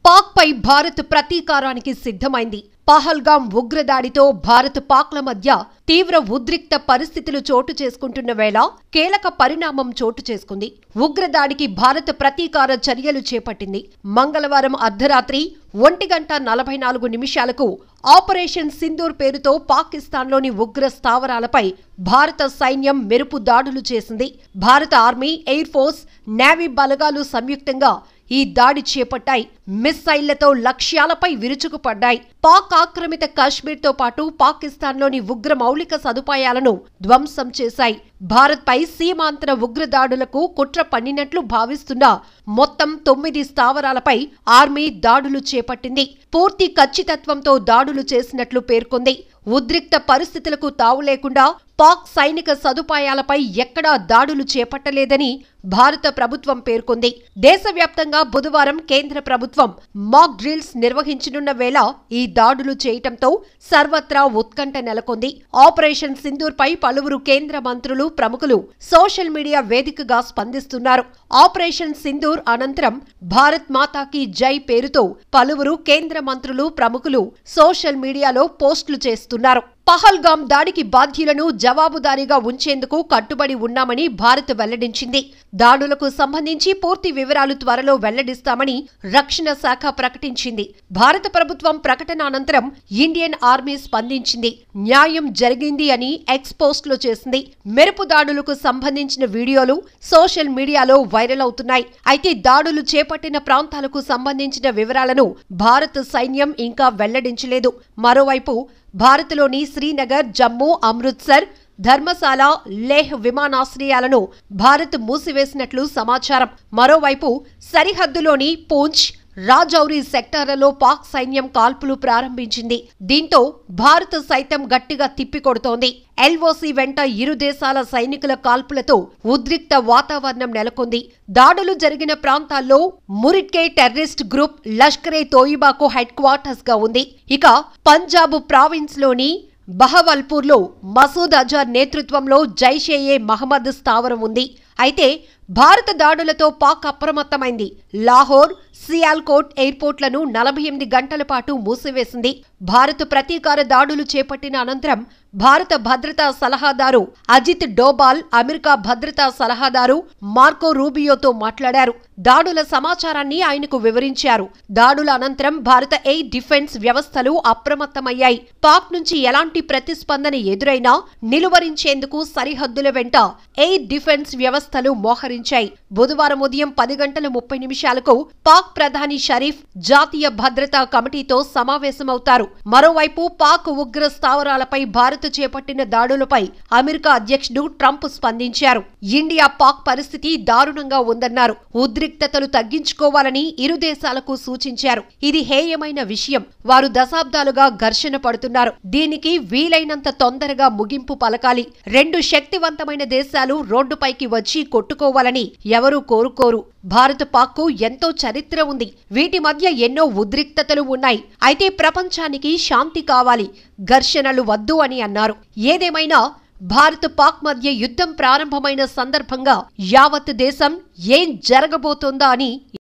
పాక్ పై భారత్ ప్రతీకారానికి సిద్ధమైంది. పహల్గాం ఉగ్రదాడితో భారత్ పాక్ల మధ్య తీవ్ర ఉద్రిక్త పరిస్థితులు చోటు చేసుకుంటున్న వేళ కీలక పరిణామం చోటు చేసుకుంది. ఉగ్రదాడికి భారత్ ప్రతీకార చర్యలు చేపట్టింది. మంగళవారం అర్ధరాత్రి 1:44 ఆపరేషన్ సింధూర్ పేరుతో పాకిస్తాన్లోని ఉగ్ర స్థావరాలపై భారత సైన్యం మెరుపు దాడులు చేసింది. భారత ఆర్మీ, ఎయిర్ ఫోర్స్, నేవీ బలగాలు సంయుక్తంగా ఈ దాడి చేపట్టాయి. మిస్సైళ్లతో లక్ష్యాలపై విరుచుకుపడ్డాయి. పాక్ ఆక్రమిత కాశ్మీర్తో పాటు పాకిస్తాన్లోని ఉగ్ర మౌలిక సదుపాయాలను ధ్వంసం చేశాయి. భారత్పై సీమాంతర ఉగ్రదాడులకు కుట్ర పన్నినట్లు భావిస్తున్న మొత్తం 9 స్థావరాలపై ఆర్మీ దాడులు చేపట్టింది. పూర్తి ఖచ్చితత్వంతో దాడులు చేసినట్లు పేర్కొంది. ఉద్రిక్త పరిస్థితులకు తావు లేకుండా పాక్ సైనిక సదుపాయాలపై ఎక్కడా దాడులు చేపట్టలేదని భారత ప్రభుత్వం పేర్కొంది. దేశవ్యాప్తంగా బుధవారం కేంద్ర ప్రభుత్వం మాక్ డ్రిల్స్ నిర్వహించనున్న వేళ ఈ దాడులు చేయటంతో సర్వత్రా ఉత్కంఠ నెలకొంది. ఆపరేషన్ సింధూర్ పై పలువురు కేంద్ర మంత్రులు, ప్రముఖులు సోషల్ మీడియా వేదికగా స్పందిస్తున్నారు. ఆపరేషన్ సింధూర్ అనంతరం భారత్ మాతాకి జై పేరుతో పలువురు కేంద్ర మంత్రులు, ప్రముఖులు సోషల్ మీడియాలో పోస్టులు చేస్తున్నారు. పహల్గాం దాడికి బాధ్యులను జవాబుదారీగా ఉంచేందుకు కట్టుబడి ఉన్నామని భారత్ వెల్లడించింది. దాడులకు సంబంధించి పూర్తి వివరాలు త్వరలో వెల్లడిస్తామని రక్షణ శాఖ ప్రకటించింది. భారత ప్రభుత్వం ప్రకటన అనంతరం ఇండియన్ ఆర్మీ స్పందించింది. న్యాయం జరిగింది అని ఎక్స్ పోస్టులు చేసింది. మెరుపు దాడులకు సంబంధించిన వీడియోలు సోషల్ మీడియాలో వైరల్ అవుతున్నాయి. అయితే దాడులు చేపట్టిన ప్రాంతాలకు సంబంధించిన వివరాలను భారత సైన్యం ఇంకా వెల్లడించలేదు. మరోవైపు భారత్లోని శ్రీనగర్, జమ్మూ, అమృత్సర్, ధర్మశాల, లేహ్ విమానాశ్రయాలను భారత్ మూసివేసినట్లు సమాచారం. మరోవైపు సరిహద్దులోని పూంచ్, రాజౌరి సెక్టార్లలో పాక్ సైన్యం కాల్పులు ప్రారంభించింది. దీంతో భారత్ సైతం గట్టిగా తిప్పికొడుతోంది. ఎల్ఓసి వెంట ఇరు దేశాల సైనికుల కాల్పులతో ఉద్రిక్త వాతావరణం నెలకొంది. దాడులు జరిగిన ప్రాంతాల్లో మురిట్కే టెర్రరిస్ట్ గ్రూప్ లష్కరే తోయిబాకు హెడ్ క్వార్టర్స్ గా ఉంది. ఇక పంజాబ్ ప్రావిన్స్ లోని బహవల్పూర్లో మసూద్ అజర్ నేతృత్వంలో జైషే మహమ్మద్ స్థావరం ఉంది. అయితే భారత దాడులతో పాక్ అప్రమత్తమైంది. లాహోర్, సియాల్కోట్ ఎయిర్పోర్ట్లను 48 గంటల పాటు మూసివేసింది. భారత్ ప్రతీకార దాడులు చేపట్టిన అనంతరం భారత భద్రతా సలహాదారు అజిత్ డోబాల్ అమెరికా భద్రతా సలహాదారు మార్కో రూబియోతో మాట్లాడారు. దాడుల సమాచారాన్ని ఆయనకు వివరించారు. దాడుల అనంతరం భారత ఎయిర్ డిఫెన్స్ వ్యవస్థలు అప్రమత్తమయ్యాయి. పాక్ నుంచి ఎలాంటి ప్రతిస్పందన ఎదురైనా నిలువరించేందుకు సరిహద్దుల వెంట ఎయిర్ డిఫెన్స్ వ్యవస్థలు మోహరించాయి. బుధవారం ఉదయం 10:30 పాక్ ప్రధాని షరీఫ్ జాతీయ భద్రతా కమిటీతో సమావేశమవుతారు. మరోవైపు పాక్ ఉగ్ర స్థావరాలపై భారత్ చేపట్టిన దాడులపై అమెరికా అధ్యక్షుడు ట్రంప్ స్పందించారు. ఇండియా పాక్ పరిస్థితి దారుణంగా ఉందన్నారు. ఉద్రిక్తతలు తగ్గించుకోవాలని ఇరు దేశాలకు సూచించారు. ఇది హేయమైన విషయం. వారు దశాబ్దాలుగా ఘర్షణ పడుతున్నారు. దీనికి వీలైనంత తొందరగా ముగింపు పలకాలి. 2 శక్తివంతమైన దేశాలు రోడ్డుపైకి వచ్చి కొట్టుకోవాలని ఎవరూ కోరుకోరు. భారత్ పాక్కు ఎంతో చరిత్ర ఉంది. వీటి మధ్య ఎన్నో ఉద్రిక్తతలు ఉన్నాయి. అయితే ప్రపంచానికి శాంతి కావాలి, ఘర్షణలు వద్దు అని అన్నారు. ఏదేమైనా భారత్ పాక్ మధ్య యుద్ధం ప్రారంభమైన సందర్భంగా యావత్ దేశం ఏం జరగబోతోందా అని